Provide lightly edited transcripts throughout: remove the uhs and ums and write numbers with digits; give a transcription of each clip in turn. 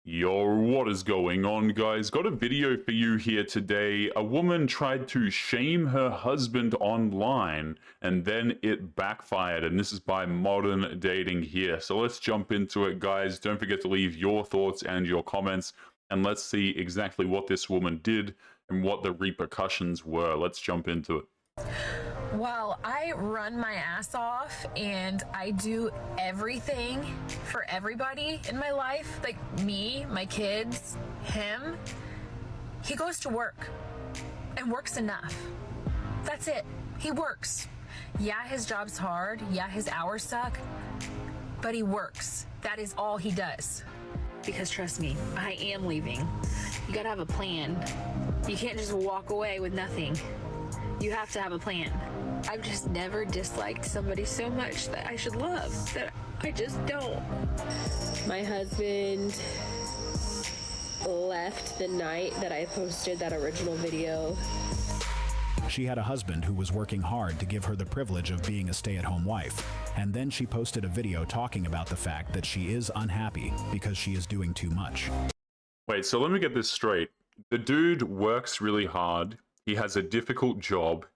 Yo, what is going on, guys? Got a video for you here today. A woman tried to shame her husband online, and then it backfired, and this is by Modern Dating here. So let's jump into it, guys. Don't forget to leave your thoughts and your comments, and let's see exactly what this woman did and what the repercussions were. Let's jump into it. Well, I run my ass off and I do everything for everybody in my life. Like me, my kids, him. He goes to work and works enough. That's it. He works. Yeah, his job's hard. Yeah, his hours suck. But he works. That is all he does. Because trust me, I am leaving. You gotta have a plan. You can't just walk away with nothing. You have to have a plan. I've just never disliked somebody so much that I should love, that I just don't. My husband left the night that I posted that original video. She had a husband who was working hard to give her the privilege of being a stay-at-home wife, and then she posted a video talking about the fact that she is unhappy because she is doing too much. Wait, so let me get this straight. The dude works really hard. He has a difficult job.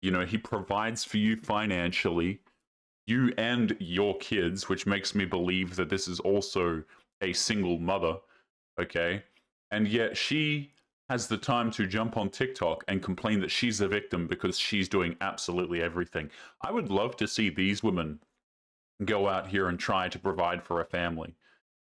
You know, he provides for you financially, you and your kids, which makes me believe that this is also a single mother, okay? And yet she has the time to jump on TikTok and complain that she's the victim because she's doing absolutely everything. I would love to see these women go out here and try to provide for a family,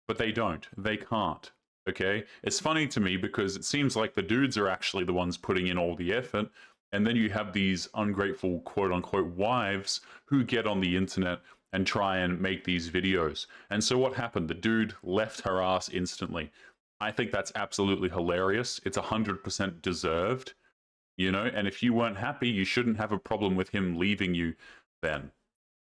but they don't. They can't, okay? It's funny to me because it seems like the dudes are actually the ones putting in all the effort. And then you have these ungrateful quote-unquote wives who get on the internet and try and make these videos. And so what happened? The dude left her ass instantly. I think that's absolutely hilarious. It's 100% deserved, you know? And if you weren't happy, you shouldn't have a problem with him leaving you then.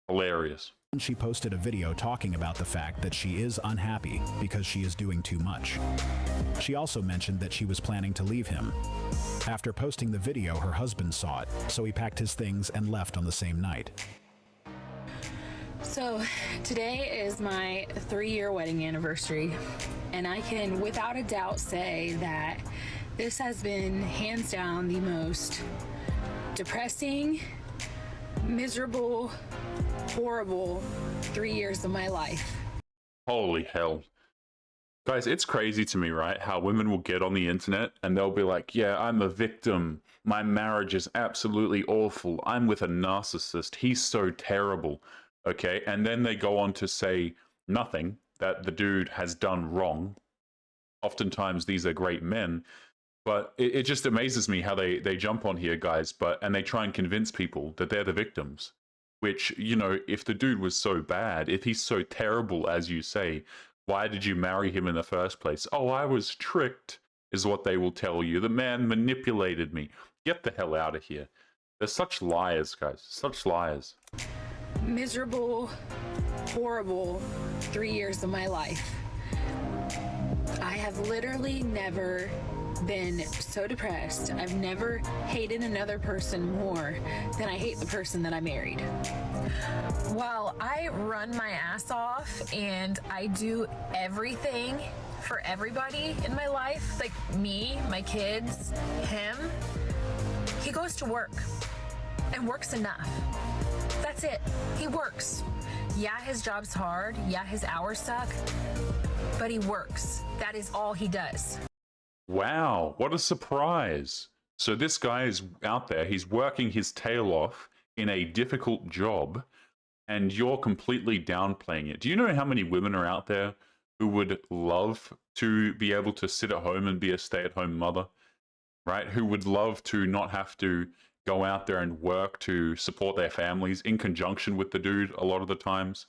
Hilarious. She posted a video talking about the fact that she is unhappy because she is doing too much. She also mentioned that she was planning to leave him. After posting the video, her husband saw it, so he packed his things and left on the same night. So today is my 3-year wedding anniversary, and I can without a doubt say that this has been hands down the most depressing, miserable, horrible 3 years of my life. Holy hell. Guys, it's crazy to me, right? How women will get on the internet and they'll be like, yeah, I'm a victim. My marriage is absolutely awful. I'm with a narcissist. He's so terrible. Okay. And then they go on to say nothing that the dude has done wrong. Oftentimes these are great men, but it just amazes me how they jump on here, guys, and they try and convince people that they're the victims. Which, you know, if the dude was so bad, if he's so terrible, as you say, why did you marry him in the first place? Oh, I was tricked, is what they will tell you. The man manipulated me. Get the hell out of here. They're such liars, guys. Such liars. Miserable, horrible 3 years of my life. I have literally never been so depressed. I've never hated another person more than I hate the person that I married. Well, I run my ass off and I do everything for everybody in my life. Like me, my kids, him. He goes to work and works enough. That's it. He works. Yeah, his job's hard. Yeah, his hours suck. But he works. That is all he does. Wow, what a surprise. So this guy is out there, he's working his tail off in a difficult job, and you're completely downplaying it. Do you know how many women are out there who would love to be able to sit at home and be a stay-at-home mother, right? Who would love to not have to go out there and work to support their families in conjunction with the dude a lot of the times.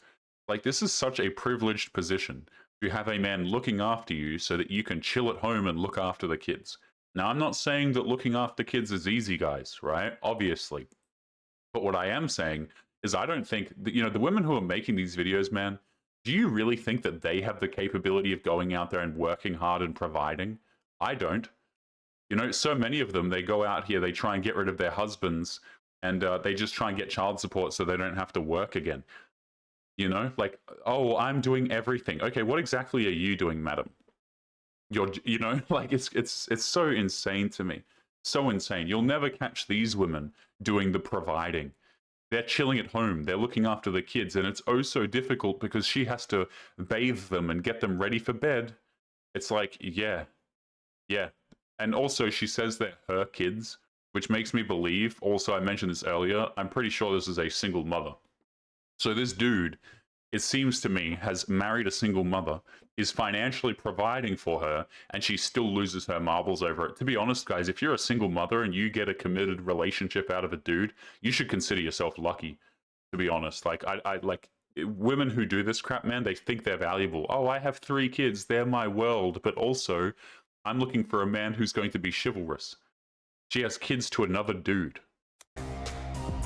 Like, this is such a privileged position. You have a man looking after you so that you can chill at home and look after the kids. Now, I'm not saying that looking after kids is easy, guys, right? Obviously. But what I am saying is I don't think that, you know, the women who are making these videos, man, do you really think that they have the capability of going out there and working hard and providing? I don't. You know, so many of them, they go out here, they try and get rid of their husbands, and they just try and get child support so they don't have to work again. You know, like, oh, I'm doing everything. Okay, what exactly are you doing, madam? you know, like it's so insane to me. So insane. You'll never catch these women doing the providing. They're chilling at home. They're looking after the kids, and it's oh so difficult because she has to bathe them and get them ready for bed. It's like, yeah, yeah. And also, she says they're her kids, which makes me believe. Also, I mentioned this earlier. I'm pretty sure this is a single mother. So this dude, it seems to me, has married a single mother, is financially providing for her, and she still loses her marbles over it. To be honest, guys, if you're a single mother and you get a committed relationship out of a dude, you should consider yourself lucky. To be honest, like I like women who do this crap, man. They think they're valuable. Oh, I have 3 kids; they're my world. But also, I'm looking for a man who's going to be chivalrous. She has kids to another dude.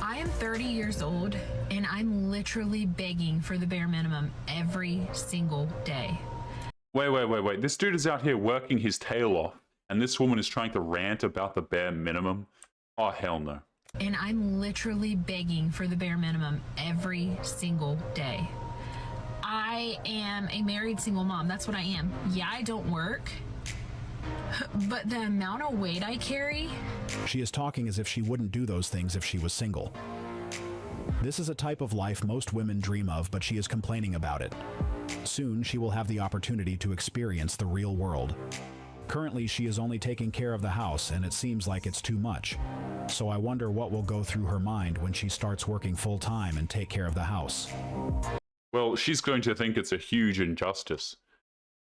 I am 30 years old and I'm literally begging for the bare minimum every single day. Wait. This dude is out here working his tail off, and this woman is trying to rant about the bare minimum. Oh, hell no. And I'm literally begging for the bare minimum every single day. I am a married single mom. That's what I am. Yeah, I don't work, but the amount of weight I carry. She is talking as if she wouldn't do those things if she was single. This is a type of life most women dream of, but she is complaining about it. Soon, she will have the opportunity to experience the real world. Currently, she is only taking care of the house, and it seems like it's too much. So I wonder what will go through her mind when she starts working full-time and take care of the house. Well, she's going to think it's a huge injustice.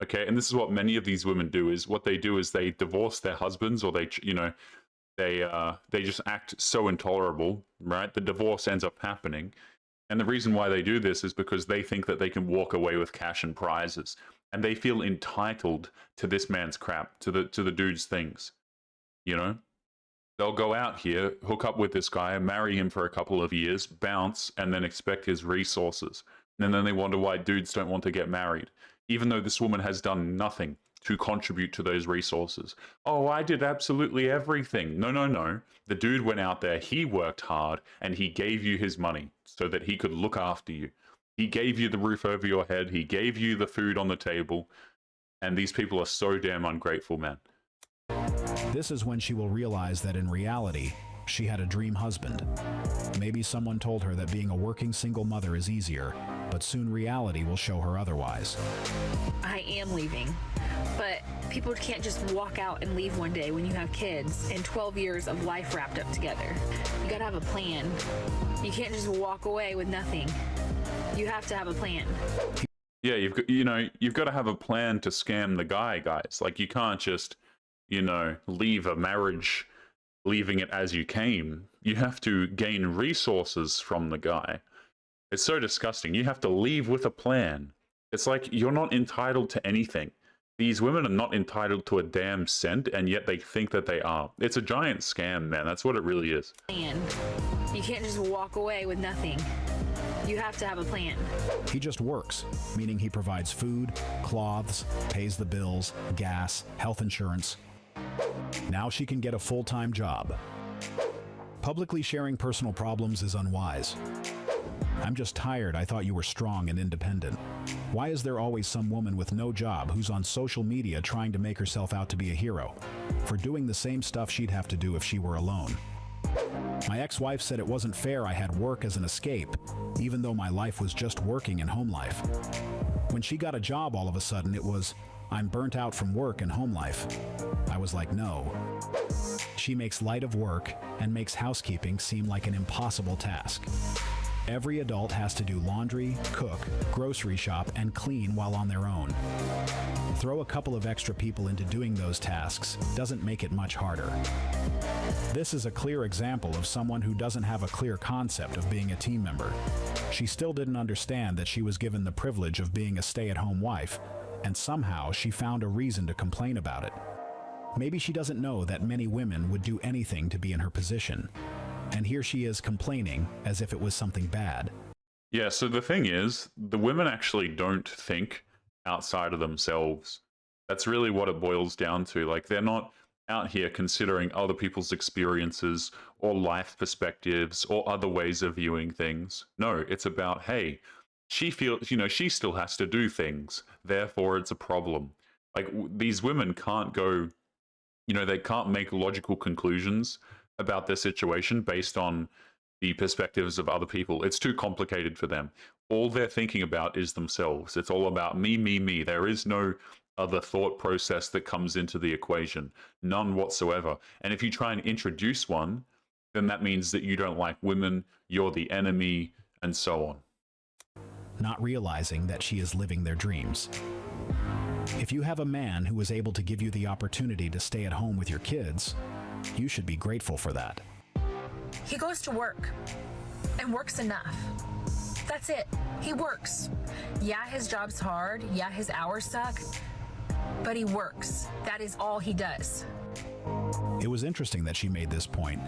Okay, and this is what many of these women do. Is what they do is they divorce their husbands, or they, you know, they just act so intolerable, right? The divorce ends up happening, and the reason why they do this is because they think that they can walk away with cash and prizes, and they feel entitled to this man's crap, to the dude's things. You know, they'll go out here, hook up with this guy, marry him for a couple of years, bounce, and then expect his resources. And then they wonder why dudes don't want to get married, even though this woman has done nothing to contribute to those resources. Oh, I did absolutely everything. No. The dude went out there, he worked hard, and he gave you his money so that he could look after you. He gave you the roof over your head, he gave you the food on the table, and these people are so damn ungrateful, man. This is when she will realize that in reality, she had a dream husband. Maybe someone told her that being a working single mother is easier, but soon reality will show her otherwise. I am leaving, but people can't just walk out and leave one day when you have kids and 12 years of life wrapped up together. You gotta have a plan. You can't just walk away with nothing. You have to have a plan. Yeah, you've got to have a plan to scam the guy, guys. Like, you can't just, leave a marriage, leaving it as you came. You have to gain resources from the guy. It's so disgusting. You have to leave with a plan. It's like you're not entitled to anything. These women are not entitled to a damn cent, and yet they think that they are. It's a giant scam, man. That's what it really is. Plan. You can't just walk away with nothing. You have to have a plan. He just works, meaning he provides food, clothes, pays the bills, gas, health insurance. Now she can get a full-time job. Publicly sharing personal problems is unwise. I'm just tired. I thought you were strong and independent. Why is there always some woman with no job who's on social media trying to make herself out to be a hero for doing the same stuff she'd have to do if she were alone? My ex-wife said it wasn't fair I had work as an escape, even though my life was just working and home life. When she got a job, all of a sudden it was, I'm burnt out from work and home life. I was like, no. She makes light of work and makes housekeeping seem like an impossible task. Every adult has to do laundry, cook, grocery shop, and clean while on their own. Throw a couple of extra people into doing those tasks doesn't make it much harder. This is a clear example of someone who doesn't have a clear concept of being a team member. She still didn't understand that she was given the privilege of being a stay-at-home wife, and somehow she found a reason to complain about it. Maybe she doesn't know that many women would do anything to be in her position. And here she is complaining as if it was something bad. Yeah, so the thing is, the women actually don't think outside of themselves. That's really what it boils down to. Like, they're not out here considering other people's experiences or life perspectives or other ways of viewing things. No, it's about, hey, she feels, she still has to do things. Therefore, it's a problem. Like these women can't go, they can't make logical conclusions about their situation based on the perspectives of other people. It's too complicated for them. All they're thinking about is themselves. It's all about me, me, me. There is no other thought process that comes into the equation, none whatsoever. And if you try and introduce one, then that means that you don't like women, you're the enemy, and so on. Not realizing that she is living their dreams. If you have a man who is able to give you the opportunity to stay at home with your kids, you should be grateful for that. He goes to work and works enough. That's it. He works. Yeah, his job's hard. Yeah, his hours suck. But he works. That is all he does. It was interesting that she made this point.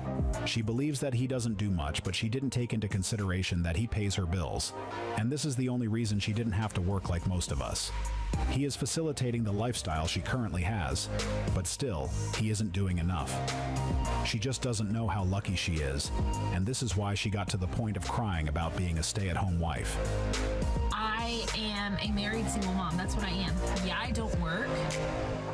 She believes that he doesn't do much, but she didn't take into consideration that he pays her bills. And this is the only reason she didn't have to work like most of us. He is facilitating the lifestyle she currently has, but still, he isn't doing enough. She just doesn't know how lucky she is, and this is why she got to the point of crying about being a stay-at-home wife. I am a married single mom. That's what I am. Yeah, I don't work.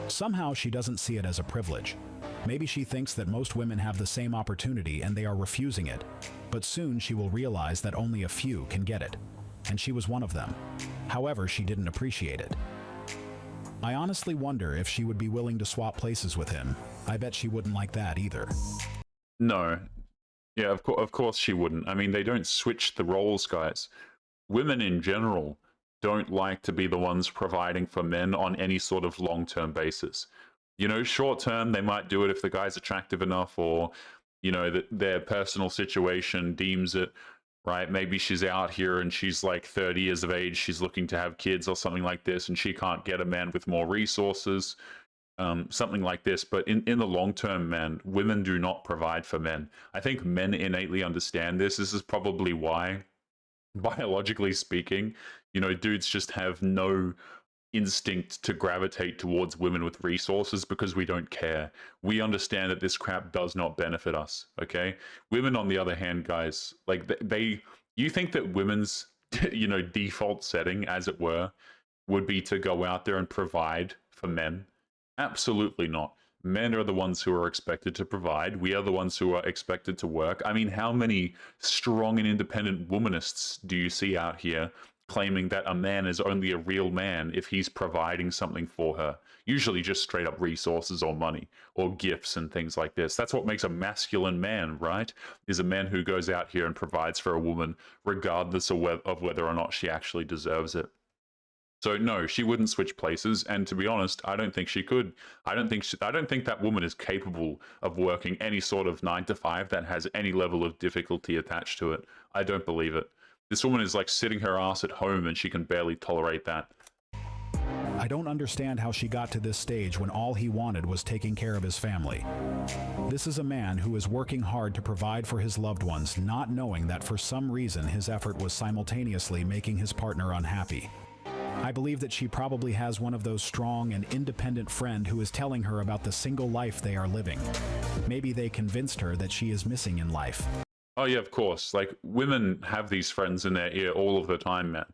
Somehow she doesn't see it as a privilege. Maybe she thinks that most women have the same opportunity and they are refusing it. But soon she will realize that only a few can get it. And she was one of them. However, she didn't appreciate it. I honestly wonder if she would be willing to swap places with him. I bet she wouldn't like that either. No. Yeah, of course she wouldn't. I mean, they don't switch the roles, guys. Women in general don't like to be the ones providing for men on any sort of long-term basis. Short term, they might do it if the guy's attractive enough, or, that their personal situation deems it, right? Maybe she's out here and she's like 30 years of age, she's looking to have kids or something like this, and she can't get a man with more resources, something like this. But in the long term, man, women do not provide for men. I think men innately understand this. This is probably why, biologically speaking, dudes just have no instinct to gravitate towards women with resources, because we don't care. We understand that this crap does not benefit us, okay? Women, on the other hand, guys, like you think that women's, default setting, as it were, would be to go out there and provide for men? Absolutely not. Men are the ones who are expected to provide. We are the ones who are expected to work. I mean, how many strong and independent womanists do you see out here claiming that a man is only a real man if he's providing something for her? Usually just straight up resources or money or gifts and things like this. That's what makes a masculine man, right? Is a man who goes out here and provides for a woman regardless of whether or not she actually deserves it. So no, she wouldn't switch places, and to be honest, I don't think she could. I don't think that woman is capable of working any sort of 9 to 5 that has any level of difficulty attached to it. I don't believe it. This woman is like sitting her ass at home, and she can barely tolerate that. I don't understand how she got to this stage when all he wanted was taking care of his family. This is a man who is working hard to provide for his loved ones, not knowing that for some reason his effort was simultaneously making his partner unhappy. I believe that she probably has one of those strong and independent friends who is telling her about the single life they are living. Maybe they convinced her that she is missing in life. Oh yeah, of course. Like, women have these friends in their ear all of the time, man.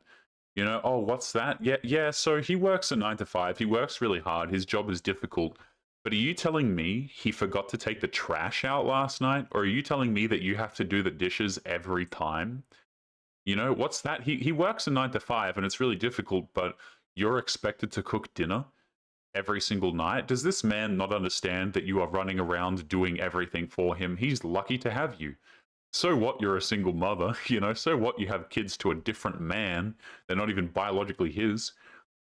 Oh, what's that? Yeah, so he works a 9 to 5. He works really hard. His job is difficult. But are you telling me he forgot to take the trash out last night? Or are you telling me that you have to do the dishes every time? What's that? He works a 9 to 5 and it's really difficult, but you're expected to cook dinner every single night? Does this man not understand that you are running around doing everything for him? He's lucky to have you. So what, you're a single mother, so what, you have kids to a different man. They're not even biologically his.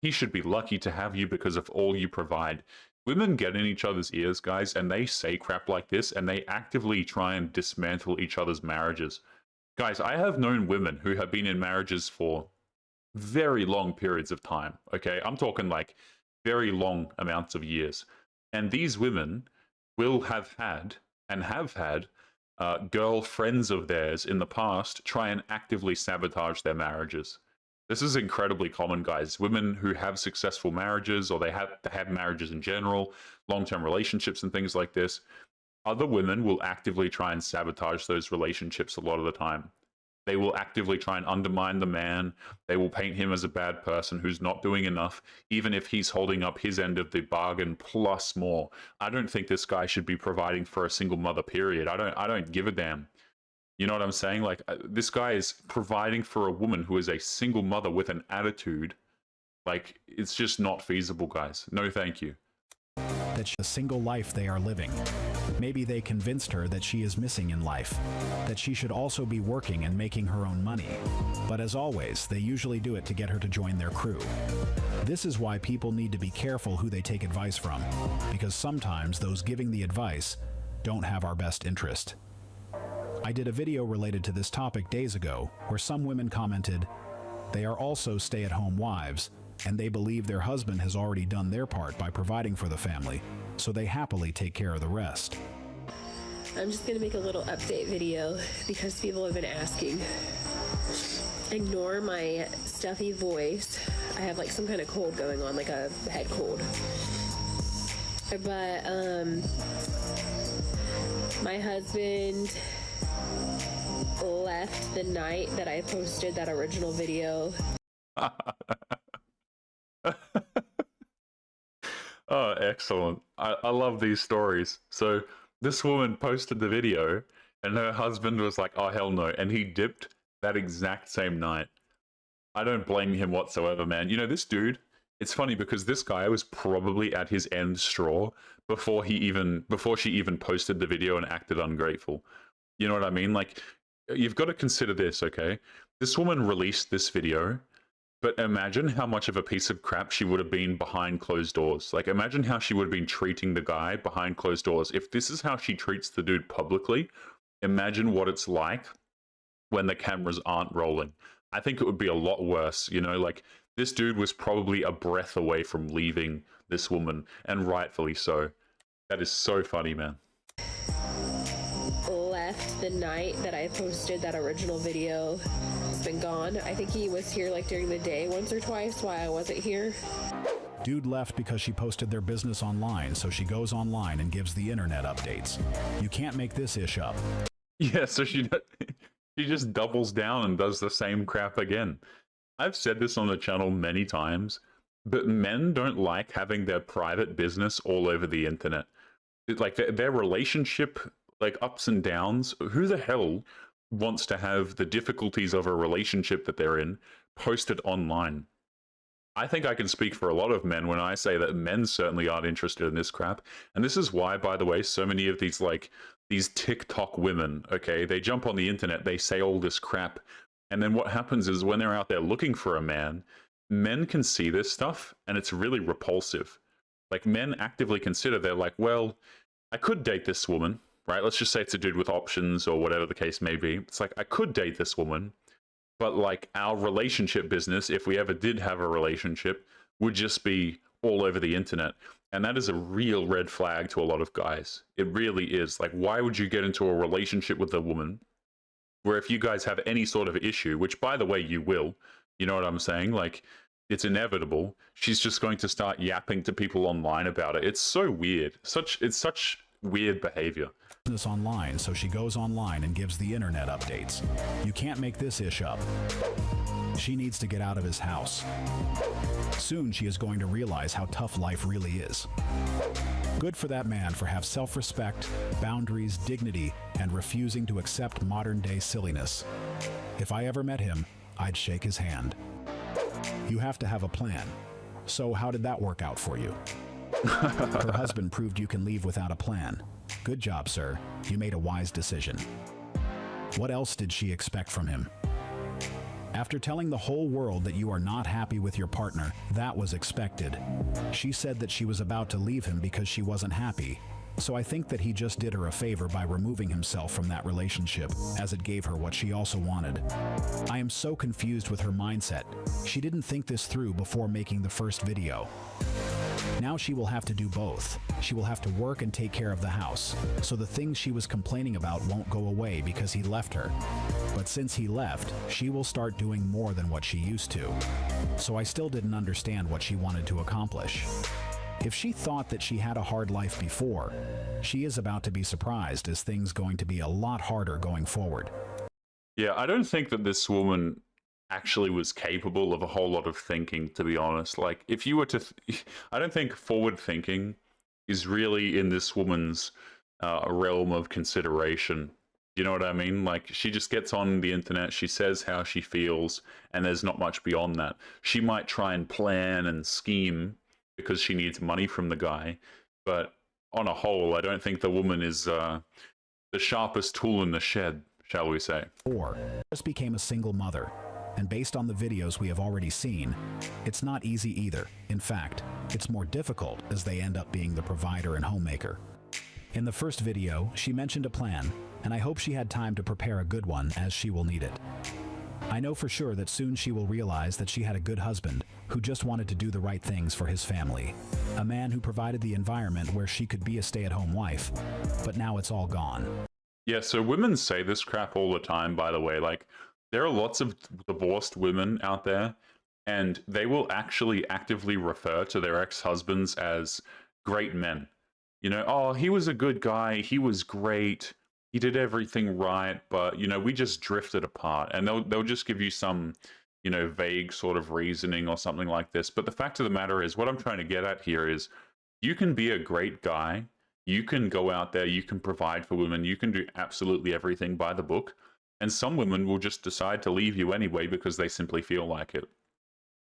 He should be lucky to have you because of all you provide. Women get in each other's ears, guys, and they say crap like this, and they actively try and dismantle each other's marriages. Guys, I have known women who have been in marriages for very long periods of time, okay? I'm talking like very long amounts of years. And these women will have had and have had girlfriends of theirs in the past try and actively sabotage their marriages. This is incredibly common, guys. Women who have successful marriages, or they have marriages in general, long-term relationships and things like this, other women will actively try and sabotage those relationships a lot of the time. They will actively try and undermine the man. They will paint him as a bad person who's not doing enough, even if he's holding up his end of the bargain plus more. I don't think this guy should be providing for a single mother, period. I don't give a damn. You know what I'm saying? Like, this guy is providing for a woman who is a single mother with an attitude. Like, it's just not feasible, guys. No, thank you. That's a single life they are living. Maybe they convinced her that she is missing in life, that she should also be working and making her own money. But as always, they usually do it to get her to join their crew. This is why people need to be careful who they take advice from, because sometimes those giving the advice don't have our best interest. I did a video related to this topic days ago where some women commented, they are also stay-at-home wives, and they believe their husband has already done their part by providing for the family, so they happily take care of the rest. I'm just gonna make a little update video because people have been asking. Ignore my stuffy voice. I have like some kind of cold going on, like a head cold. But my husband left the night that I posted that original video. Oh, excellent. I love these stories. So this woman posted the video and her husband was like, oh, hell no. And he dipped that exact same night. I don't blame him whatsoever, man. You know, this dude, it's funny because this guy was probably at his end straw before she even posted the video and acted ungrateful. You know what I mean? Like, you've got to consider this, okay? This woman released this video, but imagine how much of a piece of crap she would have been behind closed doors. Like, imagine how she would have been treating the guy behind closed doors. If this is how she treats the dude publicly, imagine what it's like when the cameras aren't rolling. I think it would be a lot worse, you know? Like, this dude was probably a breath away from leaving this woman, and rightfully so. That is so funny, man. Left the night that I posted that original video. It's been gone. I think he was here like during the day once or twice while I wasn't here. Dude left because she posted their business online, so she goes online and gives the internet updates. You can't make this ish up. Yeah, so she just doubles down and does the same crap again. I've said this on the channel many times, but men don't like having their private business all over the internet. Like their relationship, like ups and downs, who the hell wants to have the difficulties of a relationship that they're in posted online? I think I can speak for a lot of men when I say that men certainly aren't interested in this crap. And this is why, by the way, so many of these TikTok women, okay, they jump on the internet, they say all this crap. And then what happens is when they're out there looking for a man, men can see this stuff and it's really repulsive. Like, men actively consider, they're like, well, I could date this woman, right? Let's just say it's a dude with options or whatever the case may be. It's like, I could date this woman, but like our relationship business, if we ever did have a relationship, would just be all over the internet. And that is a real red flag to a lot of guys. It really is. Like, why would you get into a relationship with a woman where if you guys have any sort of issue, which by the way, you will, you know what I'm saying? Like, it's inevitable. She's just going to start yapping to people online about it. It's so weird. It's such weird behavior. This online, so she goes online and gives the internet updates. You can't make this ish up. She needs to get out of his house. Soon she is going to realize how tough life really is. Good for that man for have self-respect, boundaries, dignity, and refusing to accept modern-day silliness. If I ever met him, I'd shake his hand. You have to have a plan. So how did that work out for you? Her husband proved you can leave without a plan. Good job, sir. You made a wise decision. What else did she expect from him? After telling the whole world that you are not happy with your partner, that was expected. She said that she was about to leave him because she wasn't happy. So I think that he just did her a favor by removing himself from that relationship, as it gave her what she also wanted. I am so confused with her mindset. She didn't think this through before making the first video. Now she will have to do both. She will have to work and take care of the house, so the things she was complaining about won't go away because he left her. But since he left, she will start doing more than what she used to. So I still didn't understand what she wanted to accomplish. If she thought that she had a hard life before, she is about to be surprised as things going to be a lot harder going forward. Yeah, I don't think that this woman actually was capable of a whole lot of thinking, to be honest. Like, if you were to, I don't think forward thinking is really in this woman's realm of consideration. You know what I mean? Like, she just gets on the internet, she says how she feels, and there's not much beyond that. She might try and plan and scheme because she needs money from the guy, but on a whole, I don't think the woman is the sharpest tool in the shed, shall we say. Or just became a single mother. And based on the videos we have already seen, it's not easy either. In fact, it's more difficult as they end up being the provider and homemaker. In the first video, she mentioned a plan, and I hope she had time to prepare a good one as she will need it. I know for sure that soon she will realize that she had a good husband who just wanted to do the right things for his family. A man who provided the environment where she could be a stay-at-home wife, but now it's all gone. Yeah, so women say this crap all the time, by the way. Like, there are lots of divorced women out there, and they will actually actively refer to their ex-husbands as great men. You know, oh, he was a good guy, he was great, he did everything right, but, you know, we just drifted apart. And they'll just give you some, you know, vague sort of reasoning or something like this. But the fact of the matter is, what I'm trying to get at here is, you can be a great guy, you can go out there, you can provide for women, you can do absolutely everything by the book, and some women will just decide to leave you anyway because they simply feel like it.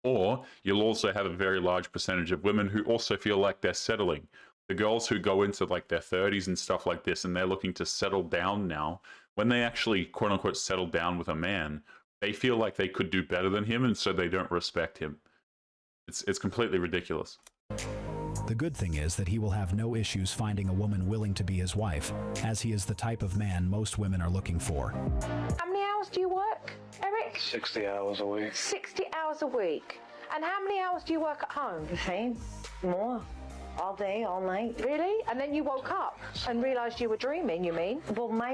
Or you'll also have a very large percentage of women who also feel like they're settling. The girls who go into like their 30s and stuff like this, and they're looking to settle down now, when they actually quote unquote settle down with a man, they feel like they could do better than him, and so they don't respect him. It's completely ridiculous. The good thing is that he will have no issues finding a woman willing to be his wife, as he is the type of man most women are looking for. How many hours do you work, Eric? 60 hours a week. 60 hours a week. And how many hours do you work at home? The same. More. All day, all night. Really? And then you woke up and realised you were dreaming, you mean? Well, my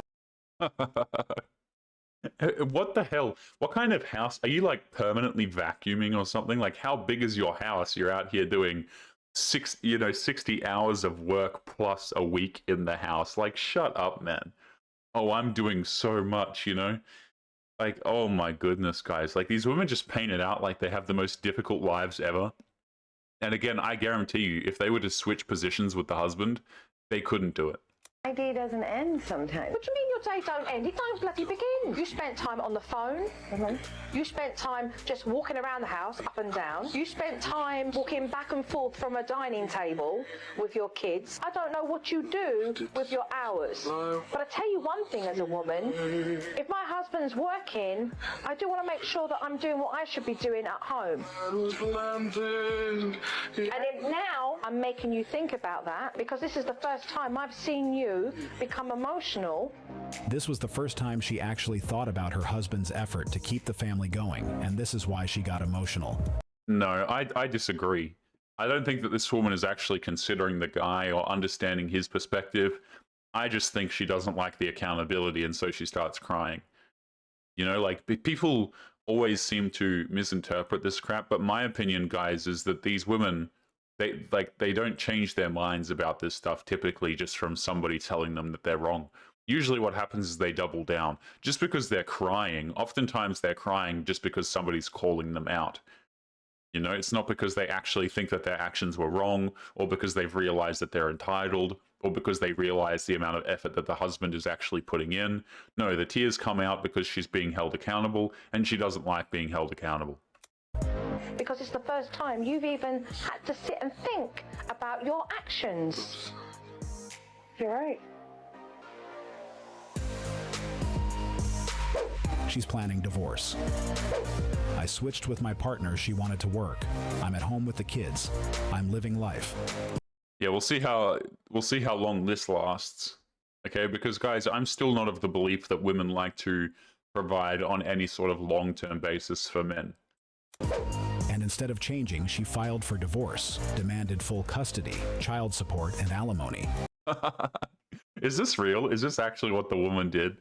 What the hell? What kind of house? Are you like permanently vacuuming or something? Like, how big is your house? You're out here doing 60 hours of work plus a week in the house. Like, shut up, man. Oh, I'm doing so much, you know? Like, oh my goodness, guys. Like, these women just paint it out like they have the most difficult lives ever. And again, I guarantee you, if they were to switch positions with the husband, they couldn't do it. day doesn't end sometimes. What do you mean your day don't end? It don't bloody begin. You spent time on the phone. You spent time just walking around the house, up and down. You spent time walking back and forth from a dining table with your kids. I don't know what you do with your hours. No. But I tell you one thing as a woman, if my husband's working, I do want to make sure that I'm doing what I should be doing at home. And if now I'm making you think about that, because this is the first time I've seen you become emotional. This was the first time she actually thought about her husband's effort to keep the family going, and this is why she got emotional. No, I disagree. I don't think that this woman is actually considering the guy or understanding his perspective. I just think she doesn't like the accountability, and so she starts crying. You know, like, people always seem to misinterpret this crap, but my opinion, guys, is that these women, they don't change their minds about this stuff typically just from somebody telling them that they're wrong. Usually what happens is they double down. Just because they're crying, oftentimes they're crying just because somebody's calling them out. You know, it's not because they actually think that their actions were wrong, or because they've realized that they're entitled, or because they realize the amount of effort that the husband is actually putting in. No, the tears come out because she's being held accountable, and she doesn't like being held accountable. Because it's the first time you've even had to sit and think about your actions. You're right. She's planning divorce. I switched with my partner. She wanted to work. I'm at home with the kids. I'm living life. Yeah, we'll see how long this lasts. Okay, because guys, I'm still not of the belief that women like to provide on any sort of long-term basis for men. And instead of changing, she filed for divorce, demanded full custody, child support, and alimony. Is this real? Is this actually what the woman did?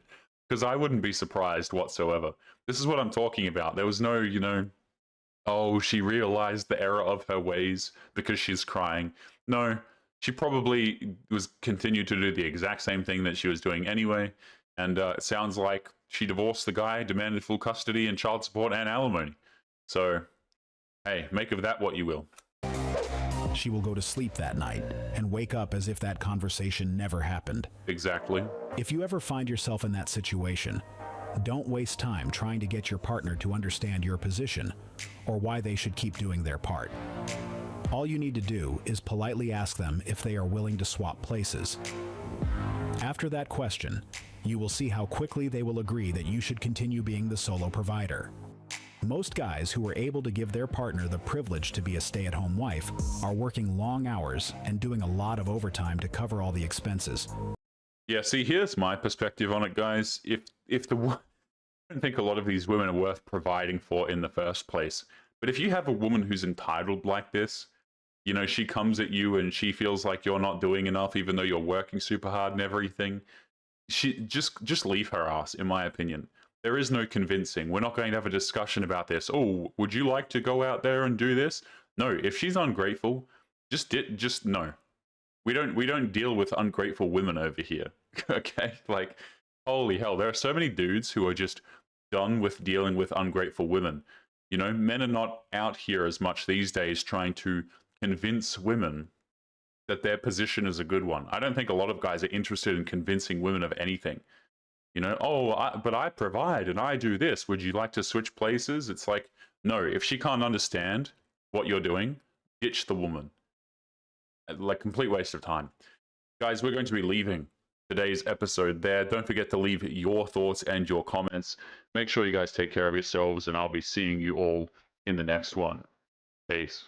Because I wouldn't be surprised whatsoever. This is what I'm talking about. There was no, you know, oh, she realized the error of her ways because she's crying. No, she probably continued to do the exact same thing that she was doing anyway. And it sounds like she divorced the guy, demanded full custody and child support and alimony. So, hey, make of that what you will. She will go to sleep that night and wake up as if that conversation never happened. Exactly. If you ever find yourself in that situation, don't waste time trying to get your partner to understand your position or why they should keep doing their part. All you need to do is politely ask them if they are willing to swap places. After that question, you will see how quickly they will agree that you should continue being the solo provider. Most guys who are able to give their partner the privilege to be a stay-at-home wife are working long hours and doing a lot of overtime to cover all the expenses. Yeah, see, here's my perspective on it, guys. I don't think a lot of these women are worth providing for in the first place. But if you have a woman who's entitled like this, you know, she comes at you and she feels like you're not doing enough, even though you're working super hard and everything, she just leave her ass, in my opinion. There is no convincing. We're not going to have a discussion about this. Oh, would you like to go out there and do this? No, if she's ungrateful, just no. We don't deal with ungrateful women over here. Okay? Like, holy hell, there are so many dudes who are just done with dealing with ungrateful women. You know, men are not out here as much these days trying to convince women that their position is a good one. I don't think a lot of guys are interested in convincing women of anything. You know, but I provide and I do this. Would you like to switch places? It's like, no, if she can't understand what you're doing, ditch the woman. Like, complete waste of time. Guys, we're going to be leaving today's episode there. Don't forget to leave your thoughts and your comments. Make sure you guys take care of yourselves, and I'll be seeing you all in the next one. Peace.